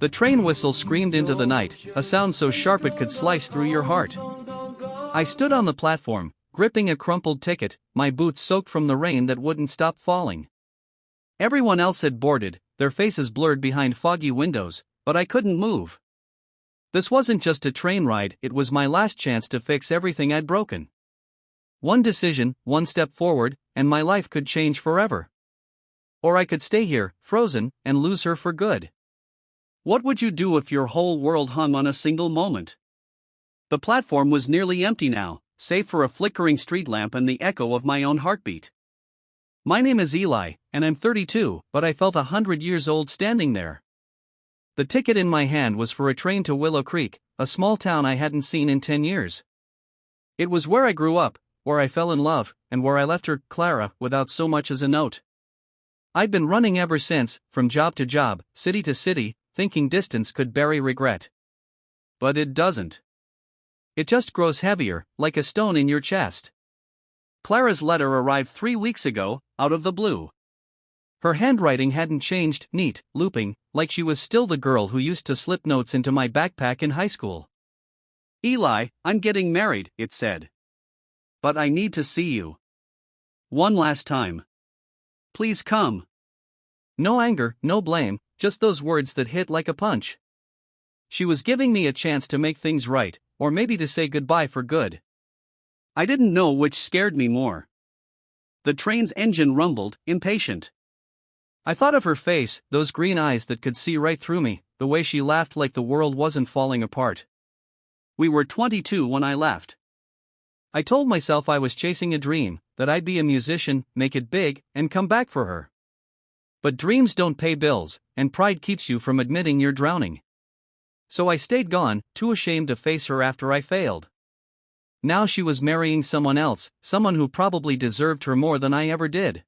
The train whistle screamed into the night, a sound so sharp it could slice through your heart. I stood on the platform, gripping a crumpled ticket, my boots soaked from the rain that wouldn't stop falling. Everyone else had boarded, their faces blurred behind foggy windows, but I couldn't move. This wasn't just a train ride, it was my last chance to fix everything I'd broken. One decision, one step forward, and my life could change forever. Or I could stay here, frozen, and lose her for good. What would you do if your whole world hung on a single moment? The platform was nearly empty now, save for a flickering street lamp and the echo of my own heartbeat. My name is Eli, and I'm 32, but I felt 100 years old standing there. The ticket in my hand was for a train to Willow Creek, a small town I hadn't seen in 10 years. It was where I grew up, where I fell in love, and where I left her, Clara, without so much as a note. I'd been running ever since, from job to job, city to city, thinking distance could bury regret. But it doesn't. It just grows heavier, like a stone in your chest. Clara's letter arrived 3 weeks ago, out of the blue. Her handwriting hadn't changed, neat, looping, like she was still the girl who used to slip notes into my backpack in high school. Eli, I'm getting married, it said. But I need to see you. One last time. Please come. No anger, no blame, just those words that hit like a punch. She was giving me a chance to make things right, or maybe to say goodbye for good. I didn't know which scared me more. The train's engine rumbled, impatient. I thought of her face, those green eyes that could see right through me, the way she laughed like the world wasn't falling apart. We were 22 when I left. I told myself I was chasing a dream, that I'd be a musician, make it big, and come back for her. But dreams don't pay bills, and pride keeps you from admitting you're drowning. So I stayed gone, too ashamed to face her after I failed. Now she was marrying someone else, someone who probably deserved her more than I ever did.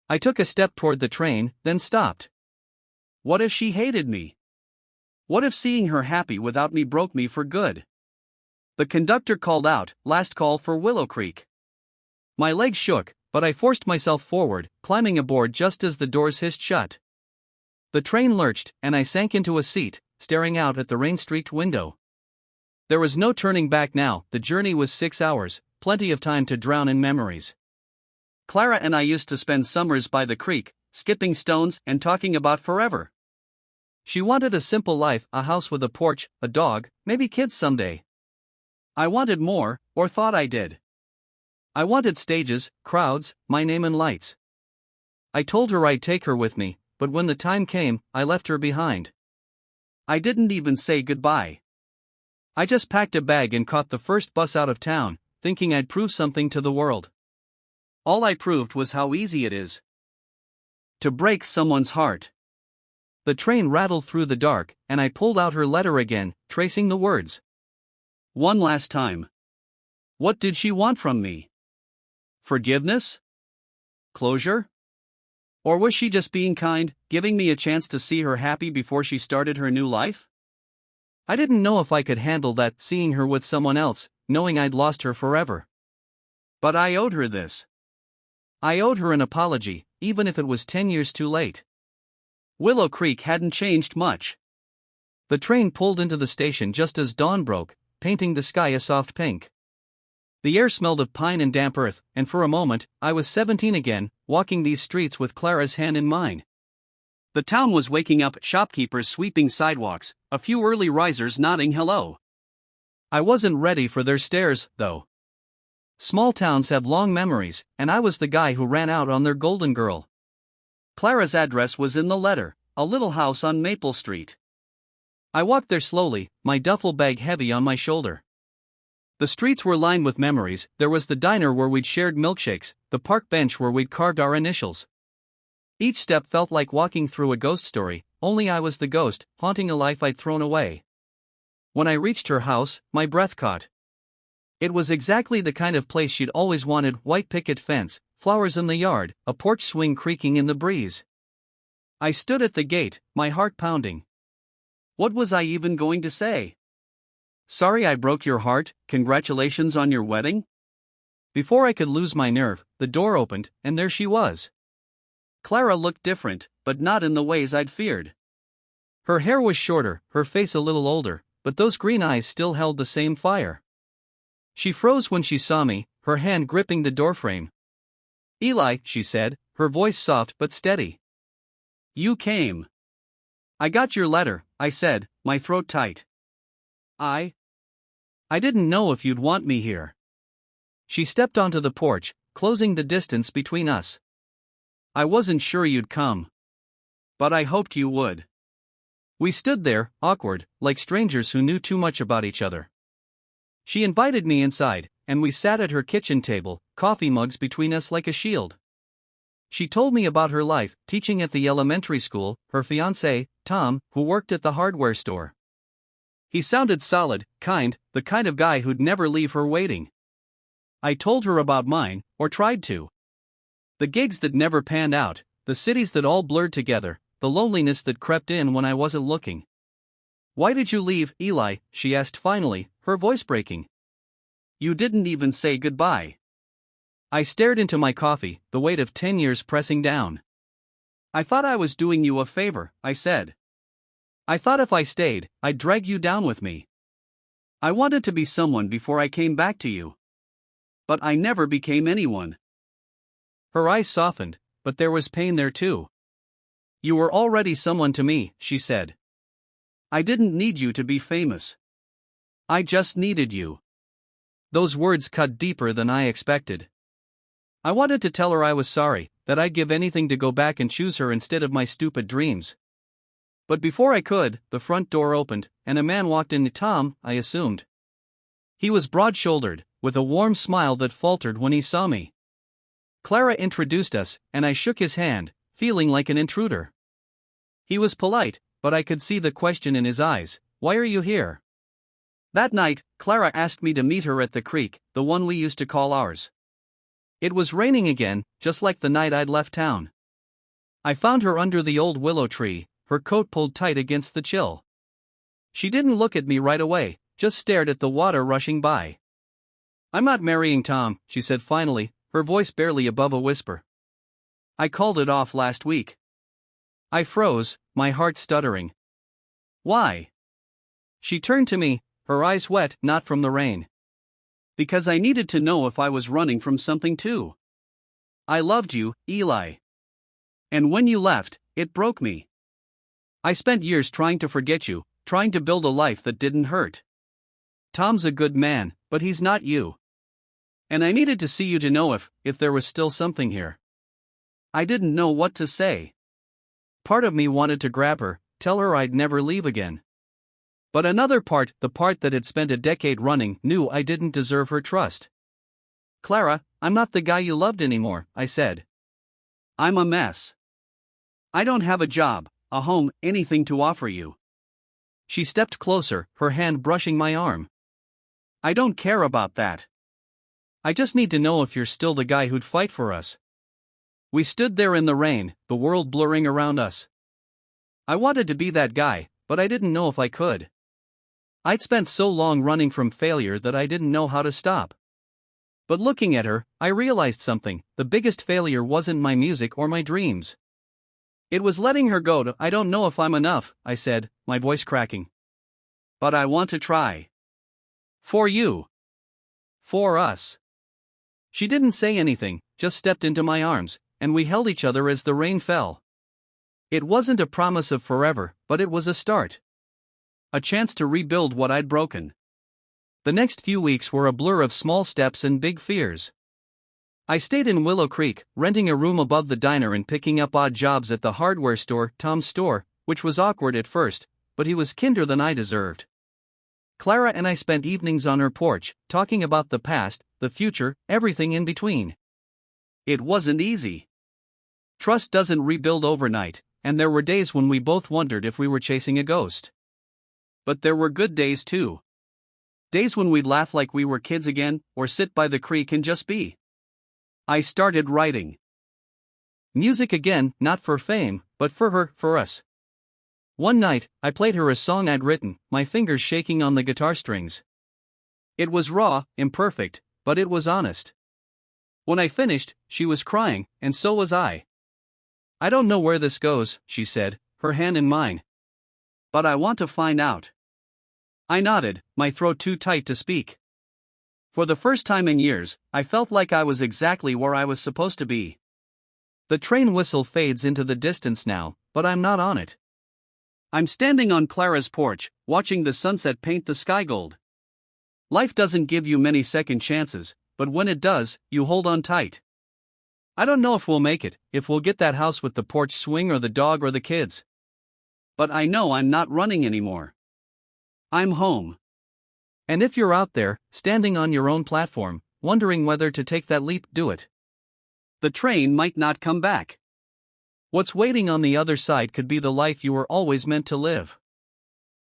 I took a step toward the train, then stopped. What if she hated me? What if seeing her happy without me broke me for good? The conductor called out, "Last call for Willow Creek." My legs shook, but I forced myself forward, climbing aboard just as the doors hissed shut. The train lurched, and I sank into a seat, staring out at the rain-streaked window. There was no turning back now, the journey was 6 hours, plenty of time to drown in memories. Clara and I used to spend summers by the creek, skipping stones and talking about forever. She wanted a simple life, a house with a porch, a dog, maybe kids someday. I wanted more, or thought I did. I wanted stages, crowds, my name and lights. I told her I'd take her with me, but when the time came, I left her behind. I didn't even say goodbye. I just packed a bag and caught the first bus out of town, thinking I'd prove something to the world. All I proved was how easy it is to break someone's heart. The train rattled through the dark, and I pulled out her letter again, tracing the words. One last time. What did she want from me? Forgiveness? Closure? Or was she just being kind, giving me a chance to see her happy before she started her new life? I didn't know if I could handle that, seeing her with someone else, knowing I'd lost her forever. But I owed her this. I owed her an apology, even if it was 10 years too late. Willow Creek hadn't changed much. The train pulled into the station just as dawn broke, painting the sky a soft pink. The air smelled of pine and damp earth, and for a moment, I was 17 again, walking these streets with Clara's hand in mine. The town was waking up, shopkeepers sweeping sidewalks, a few early risers nodding hello. I wasn't ready for their stares, though. Small towns have long memories, and I was the guy who ran out on their golden girl. Clara's address was in the letter, a little house on Maple Street. I walked there slowly, my duffel bag heavy on my shoulder. The streets were lined with memories. There was the diner where we'd shared milkshakes, the park bench where we'd carved our initials. Each step felt like walking through a ghost story, only I was the ghost, haunting a life I'd thrown away. When I reached her house, my breath caught. It was exactly the kind of place she'd always wanted: white picket fence, flowers in the yard, a porch swing creaking in the breeze. I stood at the gate, my heart pounding. What was I even going to say? Sorry I broke your heart, congratulations on your wedding? Before I could lose my nerve, the door opened, and there she was. Clara looked different, but not in the ways I'd feared. Her hair was shorter, her face a little older, but those green eyes still held the same fire. She froze when she saw me, her hand gripping the doorframe. "Eli," she said, her voice soft but steady. "You came." "I got your letter," I said, my throat tight. I didn't know if you'd want me here." She stepped onto the porch, closing the distance between us. "I wasn't sure you'd come. But I hoped you would." We stood there, awkward, like strangers who knew too much about each other. She invited me inside, and we sat at her kitchen table, coffee mugs between us like a shield. She told me about her life, teaching at the elementary school, her fiancé, Tom, who worked at the hardware store. He sounded solid, kind, the kind of guy who'd never leave her waiting. I told her about mine, or tried to. The gigs that never panned out, the cities that all blurred together, the loneliness that crept in when I wasn't looking. "Why did you leave, Eli?" she asked finally, her voice breaking. "You didn't even say goodbye." I stared into my coffee, the weight of 10 years pressing down. "I thought I was doing you a favor," I said. "I thought if I stayed, I'd drag you down with me. I wanted to be someone before I came back to you. But I never became anyone." Her eyes softened, but there was pain there too. "You were already someone to me," she said. "I didn't need you to be famous. I just needed you." Those words cut deeper than I expected. I wanted to tell her I was sorry, that I'd give anything to go back and choose her instead of my stupid dreams. But before I could, the front door opened, and a man walked in. Tom, I assumed. He was broad-shouldered, with a warm smile that faltered when he saw me. Clara introduced us, and I shook his hand, feeling like an intruder. He was polite, but I could see the question in his eyes. "Why are you here?" That night, Clara asked me to meet her at the creek, the one we used to call ours. It was raining again, just like the night I'd left town. I found her under the old willow tree, her coat pulled tight against the chill. She didn't look at me right away, just stared at the water rushing by. "I'm not marrying Tom," she said finally, her voice barely above a whisper. "I called it off last week." I froze, my heart stuttering. "Why?" She turned to me, her eyes wet, not from the rain. "Because I needed to know if I was running from something too. I loved you, Eli. And when you left, it broke me. I spent years trying to forget you, trying to build a life that didn't hurt. Tom's a good man, but he's not you. And I needed to see you to know if there was still something here." I didn't know what to say. Part of me wanted to grab her, tell her I'd never leave again. But another part, the part that had spent a decade running, knew I didn't deserve her trust. "Clara, I'm not the guy you loved anymore," I said. "I'm a mess. I don't have a job, a home, anything to offer you." She stepped closer, her hand brushing my arm. "I don't care about that. I just need to know if you're still the guy who'd fight for us." We stood there in the rain, the world blurring around us. I wanted to be that guy, but I didn't know if I could. I'd spent so long running from failure that I didn't know how to stop. But looking at her, I realized something. The biggest failure wasn't my music or my dreams. It was letting her go. "I don't know if I'm enough," I said, my voice cracking. "But I want to try. For you. For us." She didn't say anything, just stepped into my arms, and we held each other as the rain fell. It wasn't a promise of forever, but it was a start. A chance to rebuild what I'd broken. The next few weeks were a blur of small steps and big fears. I stayed in Willow Creek, renting a room above the diner and picking up odd jobs at the hardware store, Tom's store, which was awkward at first, but he was kinder than I deserved. Clara and I spent evenings on her porch, talking about the past, the future, everything in between. It wasn't easy. Trust doesn't rebuild overnight, and there were days when we both wondered if we were chasing a ghost. But there were good days too. Days when we'd laugh like we were kids again, or sit by the creek and just be. I started writing. Music again, not for fame, but for her, for us. One night, I played her a song I'd written, my fingers shaking on the guitar strings. It was raw, imperfect, but it was honest. When I finished, she was crying, and so was I. "I don't know where this goes," she said, her hand in mine. But I want to find out. I nodded, my throat too tight to speak. For the first time in years, I felt like I was exactly where I was supposed to be. The train whistle fades into the distance now, but I'm not on it. I'm standing on Clara's porch, watching the sunset paint the sky gold. Life doesn't give you many second chances, but when it does, you hold on tight. I don't know if we'll make it, if we'll get that house with the porch swing or the dog or the kids. But I know I'm not running anymore. I'm home. And if you're out there, standing on your own platform, wondering whether to take that leap, do it. The train might not come back. What's waiting on the other side could be the life you were always meant to live.